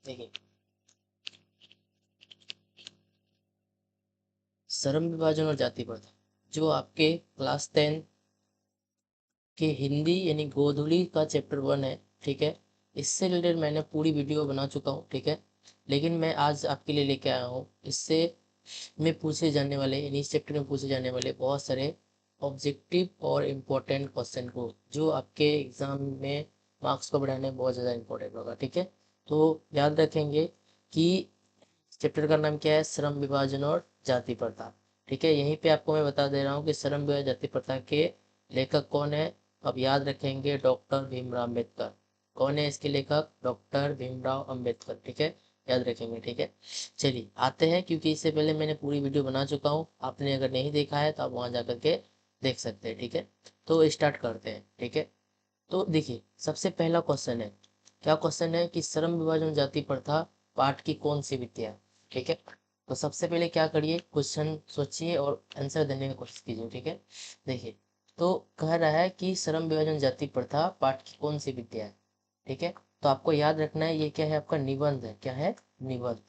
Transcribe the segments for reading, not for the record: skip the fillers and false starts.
देखिए, श्रम विभाजन और जाति प्रथा जो आपके क्लास 10 के हिंदी यानी गोधुली का चैप्टर 1 है, ठीक है। इससे रिलेटेड मैंने पूरी वीडियो बना चुका हूँ, ठीक है। लेकिन मैं आज आपके लिए लेके आया हूँ इससे में पूछे जाने वाले, यानी इस चैप्टर में पूछे जाने वाले बहुत सारे ऑब्जेक्टिव और इम्पोर्टेंट क्वेश्चन को, जो आपके एग्जाम में मार्क्स को बढ़ाने में बहुत ज़्यादा इम्पोर्टेंट होगा, ठीक है। तो याद रखेंगे कि चैप्टर का नाम क्या है, श्रम विभाजन और जाति प्रथा, ठीक है। यहीं पे आपको मैं बता दे रहा हूँ कि श्रम विभाजन जाति प्रथा के लेखक कौन है। अब याद रखेंगे, डॉक्टर भीमराव अंबेडकर। कौन है इसके लेखक, डॉक्टर भीमराव अंबेडकर, ठीक है। याद रखेंगे, ठीक है। चलिए आते हैं, क्योंकि इससे पहले मैंने पूरी वीडियो बना चुका हूँ, आपने अगर नहीं देखा है तो आप वहाँ जा करके देख सकते हैं, ठीक है। तो स्टार्ट करते हैं, ठीक है। तो देखिए, सबसे पहला क्वेश्चन है, क्या क्वेश्चन है कि श्रम विभाजन जाति प्रथा पाठ की कौन सी विद्या है, ठीक है। तो सबसे पहले क्या करिए, क्वेश्चन सोचिए और आंसर देने की कोशिश कीजिए, ठीक है। देखिए, तो कह रहा है कि श्रम विभाजन जाति प्रथा पाठ की कौन सी विद्या है, ठीक है। तो आपको याद रखना है, ये क्या है, आपका निबंध है। क्या है, निबंध,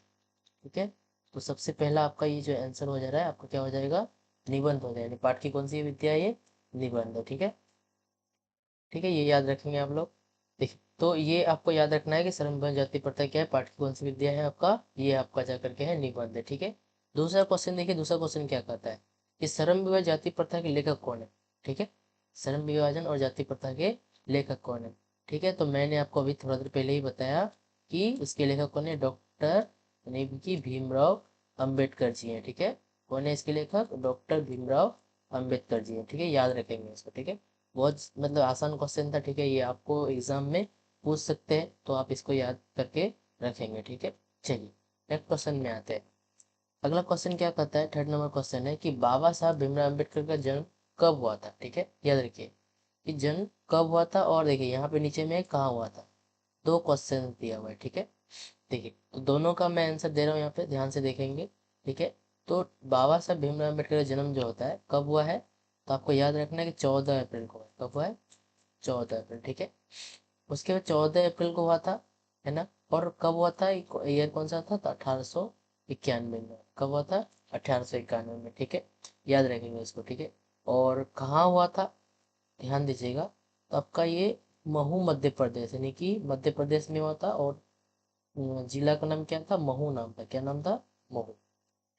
ठीक है। तो सबसे पहला आपका ये जो आंसर हो जा रहा है, आपका क्या हो जाएगा, निबंध हो जाएगा। यानी पाठ की कौन सी विद्या है, ये निबंध है, ठीक है। ठीक है, ये याद रखेंगे आप लोग। देखिए, तो ये आपको याद रखना है कि श्रम विभाजन जाति प्रथा क्या है, पाठ की कौन सी विद्या है, आपका ये आपका जा करके है निबंध है, ठीक है। दूसरा क्वेश्चन देखिए, दूसरा क्वेश्चन क्या कहता है कि श्रम विभाजन जाति प्रथा के लेखक कौन है, ठीक है। श्रम विभाजन और जाति प्रथा के लेखक कौन है, ठीक है। तो मैंने आपको अभी थोड़ा देर पहले ही बताया कि इसके लेखक कौन है, डॉक्टर यानी कि भीमराव अंबेडकर जी हैं, ठीक है। कौन है इसके लेखक, डॉक्टर भीमराव अंबेडकर जी हैं, ठीक है। याद रखेंगे इसको, ठीक है। बहुत मतलब आसान क्वेश्चन था, ठीक है। ये आपको एग्जाम में पूछ सकते हैं, तो आप इसको याद करके रखेंगे, ठीक है। चलिए नेक्स्ट क्वेश्चन में आते हैं। अगला क्वेश्चन क्या कहता है, थर्ड नंबर क्वेश्चन है कि बाबा साहब भीमराव अम्बेडकर का जन्म कब हुआ था, ठीक है। याद रखिए कि जन्म कब हुआ था, और देखिए यहाँ पे नीचे में कहाँ हुआ था। दो क्वेश्चन दिया हुआ है, ठीक है। देखिए, तो दोनों का मैं आंसर दे रहा हूँ, यहाँ पे ध्यान से देखेंगे, ठीक है। तो बाबा साहब भीमराव अम्बेडकर का जन्म जो होता है कब हुआ है, तो आपको याद रखना है कि 14 अप्रैल को है। कब हुआ है, 14 अप्रैल, ठीक है। उसके बाद 14 अप्रैल को हुआ था, है ना। और कब हुआ था, ईयर कौन सा था, तो 1891 में। कब हुआ था, 1891 में, ठीक है। याद रखेंगे इसको, ठीक है। और कहाँ हुआ था, ध्यान दीजिएगा। तो आपका ये महू मध्य प्रदेश, यानी कि मध्य प्रदेश में हुआ था। और जिला का नाम क्या था, महू नाम था। क्या नाम था, महू,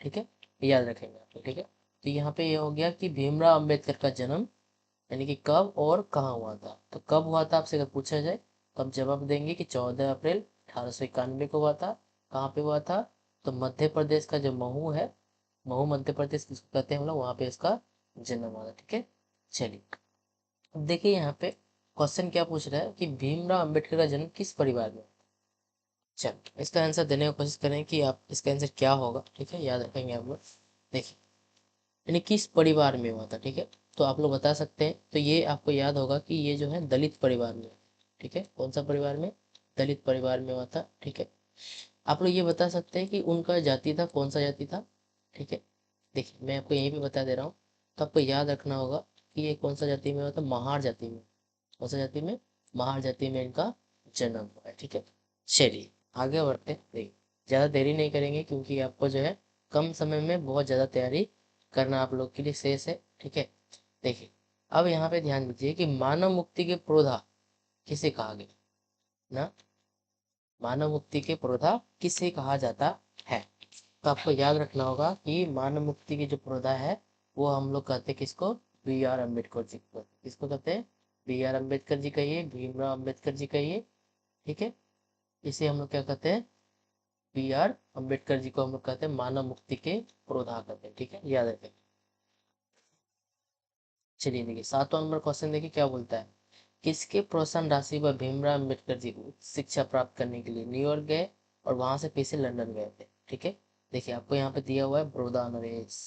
ठीक है। याद रखेंगे आप, ठीक है। तो यहाँ पे ये हो गया कि भीमराव अंबेडकर का जन्म यानी कि कब और कहाँ हुआ था। तो कब हुआ था आपसे अगर पूछा जाए, तो आप जवाब देंगे कि 14 अप्रैल 1891 को हुआ था। कहाँ पे हुआ था, तो मध्य प्रदेश का जो महू है, महू मध्य प्रदेश जिसको कहते हैं हम लोग, वहाँ पे इसका जन्म हुआ था, ठीक है। चलिए, अब देखिए यहाँ पे क्वेश्चन क्या पूछ रहा है कि भीमराव अंबेडकर का जन्म किस परिवार में। चल इसका आंसर देने की कोशिश करें कि आप इसका आंसर क्या होगा, ठीक है। याद रखेंगे आप लोग। देखिए, यानी किस परिवार में हुआ था, ठीक है। तो आप लोग बता सकते हैं, तो ये आपको याद होगा कि ये जो है दलित परिवार में, ठीक है। कौन सा परिवार में, दलित परिवार में हुआ था, ठीक है। आप लोग ये बता सकते हैं कि उनका जाति था, कौन सा जाति था, ठीक है। देखिए, मैं आपको यहीं पे बता दे रहा हूँ। तो आपको याद रखना होगा कि ये कौन सा जाति में हुआ था, महार जाति में। कौन सा जाति में, महार जाति में इनका जन्म हुआ है, ठीक है। चलिए आगे बढ़ते हैं। देखिए, ज़्यादा देरी नहीं करेंगे, क्योंकि आपको जो है कम समय में बहुत ज़्यादा तैयारी करना आप लोग के लिए शेष है, ठीक है। देखिए, अब यहाँ पे ध्यान दीजिए कि मानव मुक्ति के पुरोधा किसे कहा गया ना, मानव मुक्ति के पुरोधा किसे कहा जाता है। तो आपको याद रखना होगा कि मानव मुक्ति के जो पुरोधा है, वो हम लोग कहते हैं किसको, बी आर अम्बेडकर जी को। किसको कहते हैं, बी आर अम्बेडकर जी कहिए, भीमराव अम्बेडकर जी कहिए, ठीक है। इसे हम लोग क्या कहते हैं, बी आर अम्बेडकर जी को हम लोग कहते हैं मानव मुक्ति के पुरोधा कहते हैं, ठीक है। याद रखें। चलिए देखिए, 7वां नंबर क्वेश्चन देखिए क्या बोलता है, किसके प्रोत्साहन राशि पर भीमराव अम्बेडकर जी उच्च शिक्षा प्राप्त करने के लिए न्यूयॉर्क गए और वहां से फिर से लंदन गए थे, ठीक है। देखिए, आपको यहाँ पे दिया हुआ है बड़ौदा नरेश,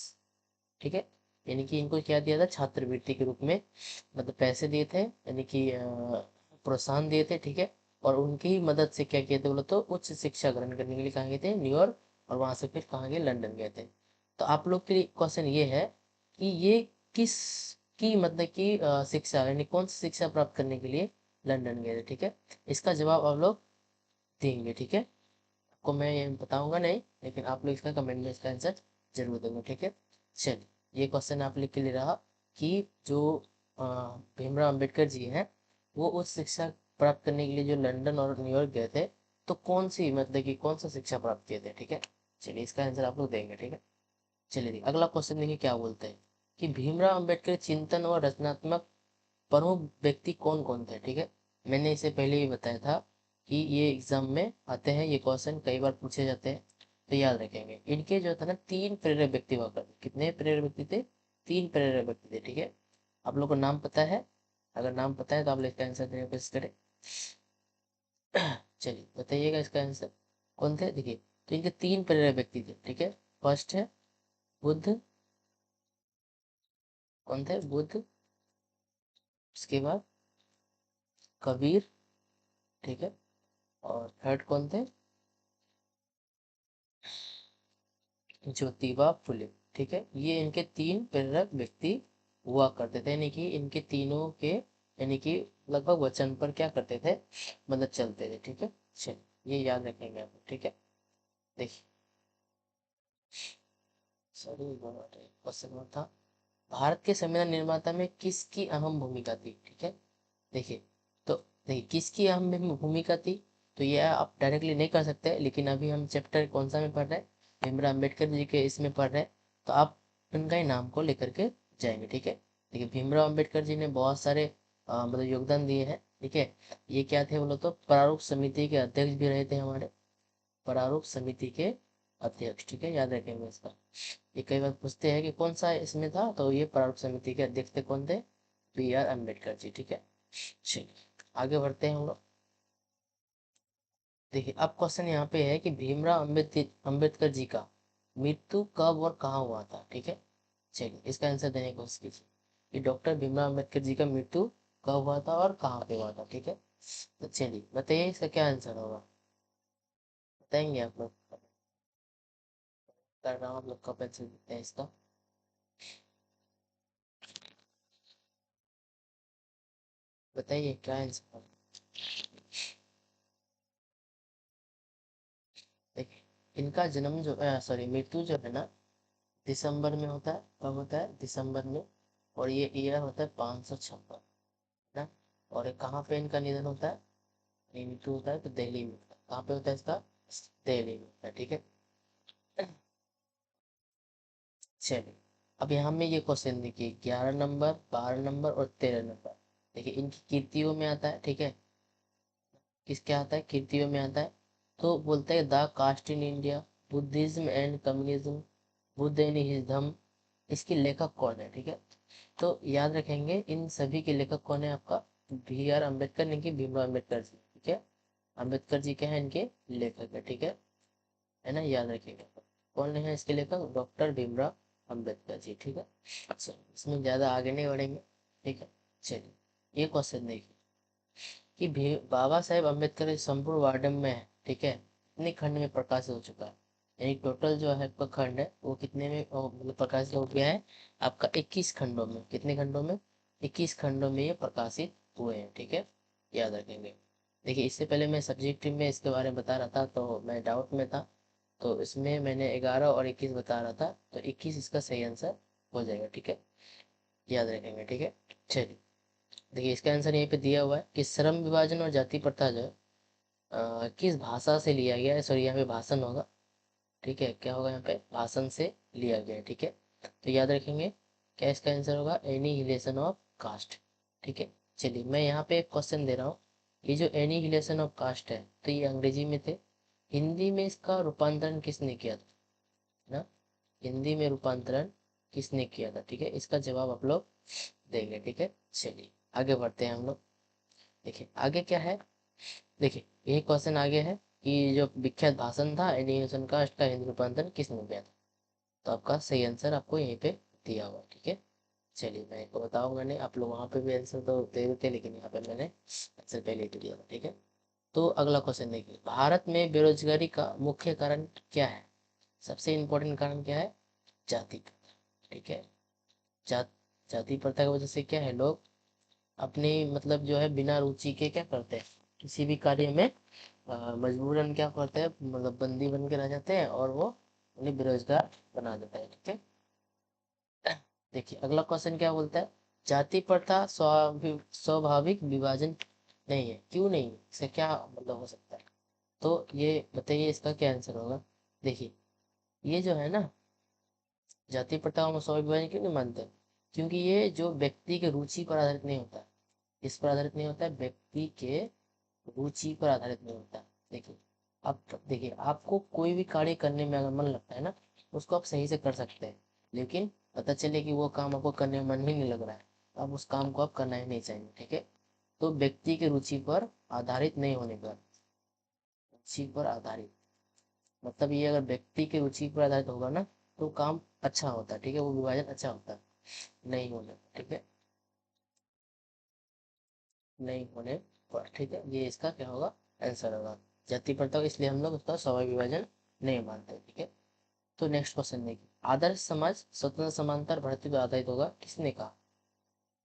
ठीक है। यानी कि इनको क्या दिया था, छात्रवृत्ति के रूप में, मतलब पैसे दिए थे, यानी कि प्रोत्साहन दिए थे, ठीक है। और उनकी ही मदद से क्या किए थे बोलो, तो उच्च शिक्षा ग्रहण करने के लिए कहाँ गए थे, न्यूयॉर्क। और वहां से फिर कहाँ गए, लंदन गए थे। तो आप लोग के लिए क्वेश्चन ये है कि ये किस की मतलब कि शिक्षा, यानी कौन सी शिक्षा प्राप्त करने के लिए लंदन गए थे, ठीक है। इसका जवाब आप लोग देंगे, ठीक है। आपको मैं ये बताऊंगा नहीं, लेकिन आप लोग इसका कमेंट में इसका आंसर जरूर देंगे, ठीक है। चलिए, ये क्वेश्चन आप लिख के लिए रहा कि जो भीमराव अंबेडकर जी हैं वो उच्च शिक्षा प्राप्त करने के लिए जो लंदन और न्यूयॉर्क गए थे, तो कौन सी मतलब कि कौन सा शिक्षा प्राप्त किए थे, ठीक है। चलिए, इसका आंसर आप लोग देंगे, ठीक है। चलिए, अगला क्वेश्चन देखिए क्या बोलते हैं कि भीमराव अंबेडकर चिंतन और रचनात्मक प्रमुख व्यक्ति कौन कौन थे, ठीक है। मैंने इसे पहले ही बताया था कि ये एग्जाम में आते हैं, ये क्वेश्चन कई बार पूछे जाते हैं, तो याद रखेंगे। इनके जो था ना, 3 प्रेरक व्यक्ति हुआ करते। कितने प्रेरक व्यक्ति थे? 3 प्रेरक व्यक्ति थे, ठीक है। आप लोग को नाम पता है? अगर नाम पता है तो आप लोग इसका आंसर देने की कोशिश करें। चलिए, बताइएगा इसका आंसर कौन थे। देखिए, तो इनके 3 प्रेरक व्यक्ति थे, ठीक है। फर्स्ट है बुद्ध। कौन थे? बुद्ध। उसके बाद कबीर, ठीक है। और थर्ड कौन थे? ज्योतिबा फुले, ठीक है। ये इनके 3 प्रेरक व्यक्ति हुआ करते थे, यानी कि इनके तीनों के यानी कि लगभग वचन पर क्या करते थे, मतलब चलते थे, ठीक है। चलिए, ये याद रखेंगे आप, ठीक है। देखिए, सॉरी क्वेश्चन था, भारत के संविधान निर्माता में किसकी अहम भूमिका थी, ठीक है। देखिए, तो देखिए किसकी अहम भूमिका थी, तो ये आप डायरेक्टली नहीं कर सकते, लेकिन अभी हम चैप्टर कौन सा में पढ़ रहे हैं, भीमराव अम्बेडकर जी के इसमें पढ़ रहे हैं, तो आप उनका ही नाम को लेकर के जाएंगे, ठीक है। देखिए, भीमराव अम्बेडकर जी ने बहुत सारे मतलब योगदान दिए हैं, ठीक है। ये क्या थे बोलो तो प्रारूप समिति के अध्यक्ष भी रहे थे हमारे, प्रारूप समिति के अध्यक्ष, ठीक है, याद रखेंगे इसका। ये कई बार पूछते हैं कि कौन सा इसमें था, तो ये प्रारूप समिति के अध्यक्ष थे, कौन थे? B.R. अम्बेडकर जी, ठीक है। चलिए, आगे बढ़ते हैं हम लोग। देखिए, अब क्वेश्चन यहाँ पे है कि भीमराव अम्बेडकर जी का मृत्यु कब और कहाँ हुआ था, ठीक है। चलिए, इसका आंसर देने की कोशिश कीजिए कि डॉक्टर भीमराव अम्बेडकर जी का मृत्यु कब हुआ था और कहाँ पे हुआ था, ठीक है। तो चलिए, बताइए इसका क्या आंसर होगा, बताएंगे आप लोग? कर रहा हूँ, आप लोग कब आंसर देते हैं इसका। बताइए क्या आंसर होगा। देखिए, इनका जन्म जो सॉरी मृत्यु जो है ना, दिसंबर में होता है। कब होता है? दिसंबर में। और ये ईयर होता है 556, है ना। और ये कहाँ पे इनका निधन होता है, मृत्यु होता है तो दिल्ली में होता है। कहाँ पे होता है इसका? दिल्ली में होता है, ठीक है। चलिए, अब यहाँ में ये क्वेश्चन देखिए, 11 नंबर, 12 नंबर और 13 नंबर। देखिए, इनकी कीर्तियों में आता है, ठीक है। किस क्या आता है? कीर्तियों में आता है। तो बोलते हैं the caste in India, Buddhism and communism, Buddha in his Dhamma. इसके लेखक कौन है, ठीक है। तो याद रखेंगे इन सभी के लेखक कौन है आपका? B.R. अम्बेडकर, नहीं कि भीमराव अम्बेडकर जी, ठीक है। अम्बेडकर जी के हैं इनके लेखक है, ठीक है ना, याद रखेंगे। कौन है इसके लेखक? डॉक्टर भीमराव अम्बेडकर जी, ठीक है। चलिए, इसमें ज्यादा आगे नहीं बढ़ेंगे, ठीक है। चलिए, ये क्वेश्चन देखिए कि बाबा साहेब अम्बेडकर इस संपूर्ण वार्डम में है, ठीक है, कितने खंड में प्रकाशित हो चुका है, यानी टोटल जो है आपका खंड है वो कितने में मतलब प्रकाशित हो गया है आपका? 21 खंडों में। कितने खंडों में? 21 खंडों में ये प्रकाशित हुए हैं, ठीक है, याद रखेंगे। देखिए, इससे पहले मैं सब्जेक्ट में इसके बारे में बता रहा था तो मैं डाउट में था, तो इसमें मैंने 11 और 21 बता रहा था, तो 21 इसका सही आंसर हो जाएगा, ठीक है, याद रखेंगे, ठीक है। चलिए, देखिए इसका आंसर यहीं पे दिया हुआ है कि श्रम विभाजन और जाति प्रथा जो है किस भाषा से लिया गया है। सॉरी, यहाँ पे भाषण होगा, ठीक है। क्या होगा यहाँ पे? भाषण से लिया गया है, ठीक है। तो याद रखेंगे क्या इसका आंसर होगा? एनिहिलेशन ऑफ कास्ट, ठीक है। चलिए, मैं यहाँ पे एक क्वेश्चन दे रहा हूँ, ये जो एनिहिलेशन ऑफ कास्ट है तो ये अंग्रेजी में थे, हिंदी में इसका रूपांतरण किसने किया था, है ना। हिंदी में रूपांतरण किसने किया था, ठीक है। इसका जवाब आप लोग देंगे, ठीक है। चलिए, आगे बढ़ते हैं हम लोग। देखिए, आगे क्या है, देखिए यही क्वेश्चन आगे है कि जो विख्यात भाषण था एनिमेशन का, इसका हिंदी रूपांतरण किसने किया था। तो आपका सही आंसर आपको यहीं पे दिया हुआ है, ठीक है। चलिए, मैं इसको बताऊंगा नहीं, आप लोग वहां पे भी आंसर तो दे देते, लेकिन यहाँ पे मैंने आंसर पहले ही दिया था, ठीक है। तो अगला क्वेश्चन देखिए, भारत में बेरोजगारी का मुख्य कारण क्या है? सबसे इम्पोर्टेंट कारण क्या है? जाति प्रथा, ठीक है। जात जाति प्रथा की वजह से क्या है, लोग अपनी मतलब जो है बिना रुचि के क्या करते हैं, किसी भी कार्य में मजबूरन क्या करते हैं, मतलब बंदी बन के रह जाते हैं और वो उन्हें बेरोजगार बना देता है। ठीक है, देखिए अगला क्वेश्चन क्या बोलता है, जाति प्रथा स्वाभाविक विभाजन नहीं है, क्यों नहीं है, इसका क्या मतलब हो सकता है? तो ये बताइए इसका क्या आंसर होगा। देखिए ये जो है ना, जाति प्रथा और स्वाभाविक विभाजन क्यों नहीं मानते, क्योंकि ये जो व्यक्ति के रुचि पर आधारित नहीं होता है, इस पर आधारित नहीं होता है, व्यक्ति के रुचि पर आधारित नहीं होता है। देखिए आप, देखिए आपको कोई भी कार्य करने में अगर मन लगता है ना, उसको आप सही से कर सकते हैं, लेकिन पता चले कि वो काम आपको करने में मन ही नहीं लग रहा है, अब उस काम को आप करना ही नहीं चाहिए। ठीक है, तो व्यक्ति के रुचि पर आधारित नहीं होने पर, रुचि पर आधारित मतलब ये अगर व्यक्ति के रुचि पर आधारित होगा ना, तो काम अच्छा होता है। ठीक है, वो विभाजन अच्छा होता है, नहीं होने पर। ठीक है, नहीं होने पर। ठीक है, ये इसका क्या होगा, आंसर होगा जाति प्रथा, इसलिए हम लोग उसका स्वाभाविक विभाजन नहीं मानते। ठीक है, तो नेक्स्ट क्वेश्चन देखिए, आदर्श समाज स्वतंत्र समांतर भर्ती पर आधारित होगा, किसने कहा?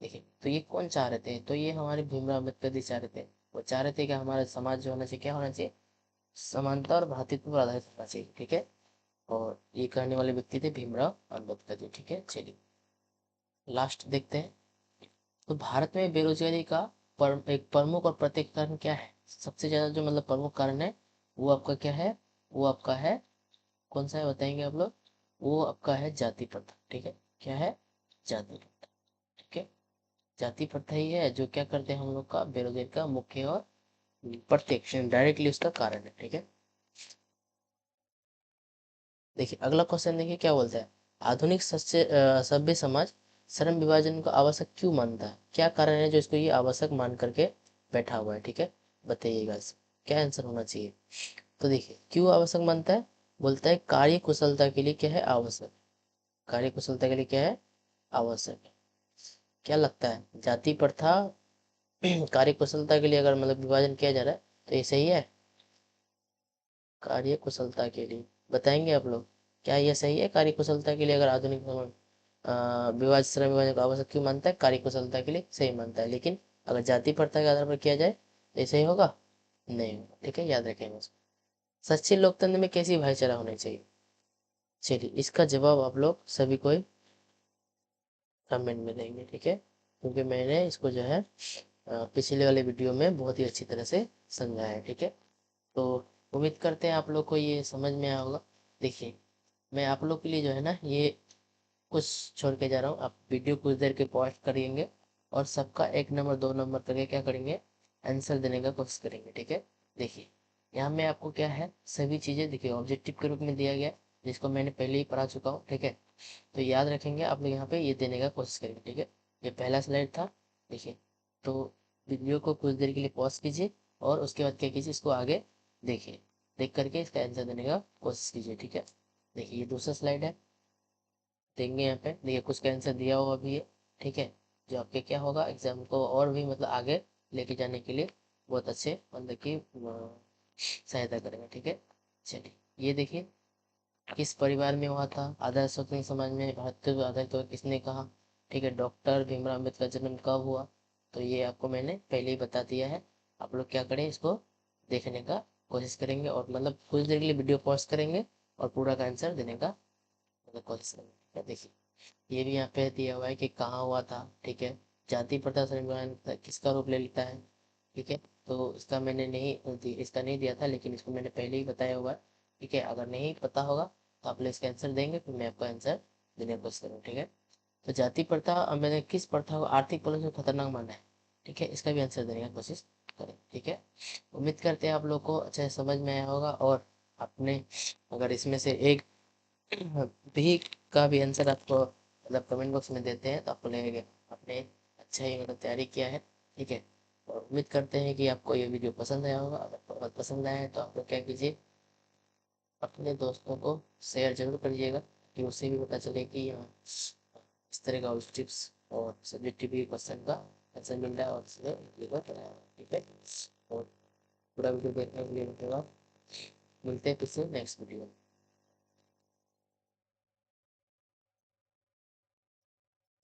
देखिए तो ये कौन चाह रहे थे, तो ये हमारे भीमराव अम्बेडकर जी चाह रहे थे। वो चाह रहे थे कि हमारा समाज जो होना चाहिए, क्या होना चाहिए, समानता और भ्रातृत्व पर आधारित होना चाहिए। ठीक है, और ये कहने वाले व्यक्ति थे भीमराव अम्बेडकर जी। ठीक है, चलिए लास्ट देखते हैं। तो भारत में बेरोजगारी का एक प्रमुख और प्रत्येक कारण क्या है? सबसे ज्यादा जो मतलब प्रमुख कारण है, वो आपका क्या है, वो आपका है, कौन सा है बताएंगे आप लोग, वो आपका है जाति प्रथा। ठीक है, क्या है, जाति प्रथा। ठीक है, जाति प्रथा ही है जो क्या करते हैं हम लोग का बेरोजगारी का मुख्य और प्रत्यक्ष डायरेक्टली उसका कारण है। ठीक है, देखिए अगला क्वेश्चन देखिए क्या बोलता है, आधुनिक सभ्य समाज श्रम विभाजन को आवश्यक क्यों मानता है, क्या कारण है जो इसको ये आवश्यक मान करके बैठा हुआ है? ठीक है, बताइएगा इसका क्या आंसर होना चाहिए। तो देखिए क्यों आवश्यक मानता है, बोलता है कार्य कुशलता के लिए क्या है आवश्यक, कार्य कुशलता के लिए क्या है आवश्यक है। क्या लगता है, जाति प्रथा कार्य कुशलता के लिए अगर मतलब विभाजन किया जा रहा है, तो ये सही है? कार्य कुशलता के लिए बताएंगे आप लोग, क्या ये सही है? कार्य कुशलता के लिए अगर आधुनिक विभाजन श्रम विभाजन को आवश्यक क्यों मानता है, कार्य कुशलता के लिए सही मानता है, लेकिन अगर जाति प्रथा के आधार पर किया जाए तो ये सही होगा, नहीं होगा। ठीक है, याद रखेंगे इसको। सच्चे लोकतंत्र में कैसी भाईचारा होनी चाहिए? चलिए इसका जवाब आप लोग सभी को कमेंट में देंगे। ठीक है, क्योंकि मैंने इसको जो है पिछले वाले वीडियो में बहुत ही अच्छी तरह से समझाया है। ठीक है, तो उम्मीद करते हैं आप लोग को ये समझ में आया होगा। देखिए मैं आप लोग के लिए जो है ना ये कुछ छोड़ के जा रहा हूँ, आप वीडियो कुछ देर के पॉज करेंगे और सबका 1 नंबर 2 नंबर करके क्या करेंगे, आंसर देने का कोशिश करेंगे। ठीक है, देखिए यहाँ में आपको क्या है, सभी चीज़ें देखिए ऑब्जेक्टिव के रूप में दिया गया है, जिसको मैंने पहले ही पढ़ा चुका हूँ। ठीक है, तो याद रखेंगे आप लोग, यहाँ पे ये देने का कोशिश करेंगे। ठीक है, ये पहला स्लाइड था। देखिए तो वीडियो को कुछ देर के लिए पॉज कीजिए और उसके बाद क्या कीजिए, इसको आगे देखिए, देख करके इसका आंसर देने का कोशिश कीजिए। ठीक है, देखिए ये दूसरा स्लाइड है, देंगे यहाँ पे, देखिए कुछ का आंसर दिया हुआ भी है। ठीक है, जो आपके क्या होगा एग्जाम को और भी मतलब आगे लेके जाने के लिए बहुत अच्छे मतलब कि सहायता करेंगे। ठीक है, चलिए ये देखिए, किस परिवार में हुआ था आदर्श स्वतंत्र समाज में भारतीय आधारित तो किसने कहा? ठीक है, डॉक्टर भीमराव अम्बेडकर का जन्म कब हुआ? तो ये आपको मैंने पहले ही बता दिया है। आप लोग क्या करें, इसको देखने का कोशिश करेंगे और मतलब कुछ देर के लिए वीडियो पॉज करेंगे और पूरा का आंसर देने का मतलब कोशिश करेंगे। ठीक है, देखिए ये भी यहाँ पे दिया हुआ है कि कहाँ हुआ था। ठीक है, जाति प्रथा श्रेणीकरण किसका रूप ले लेता है? ठीक है, तो इसका मैंने नहीं इसका नहीं दिया था, लेकिन इसको मैंने पहले ही बताया हुआ है। ठीक है, अगर नहीं पता होगा तो आप लोग इसका आंसर देंगे, फिर मैं आपका आंसर देने की कोशिश करूँ। ठीक है, तो जाति प्रथा मैंने किस प्रथा को आर्थिक पॉलिसी में खतरनाक माना है? ठीक है, इसका भी आंसर देने की कोशिश करें। ठीक है, उम्मीद करते हैं आप लोग को अच्छे से समझ में आया होगा, और आपने अगर इसमें से एक भी का भी आंसर आपको मतलब कमेंट बॉक्स में देते हैं तो आपको लगेगा आपने अच्छा ही मतलब तैयारी किया है। ठीक है, और उम्मीद करते हैं कि आपको ये वीडियो पसंद आया होगा, अगर बहुत पसंद आया है तो आप लोग क्या कीजिए, अपने दोस्तों को शेयर जरूर करिएगा कि उससे भी पता चले कि इस तरह का टिप्स और सब्जेक्टिव क्वेश्चन का आंसर मिल रहा है और इसमें वीडियो बनाया है। ठीक है, और पूरा वीडियो देखने के लिए धन्यवाद, मिलते हैं फिर से नेक्स्ट वीडियो में।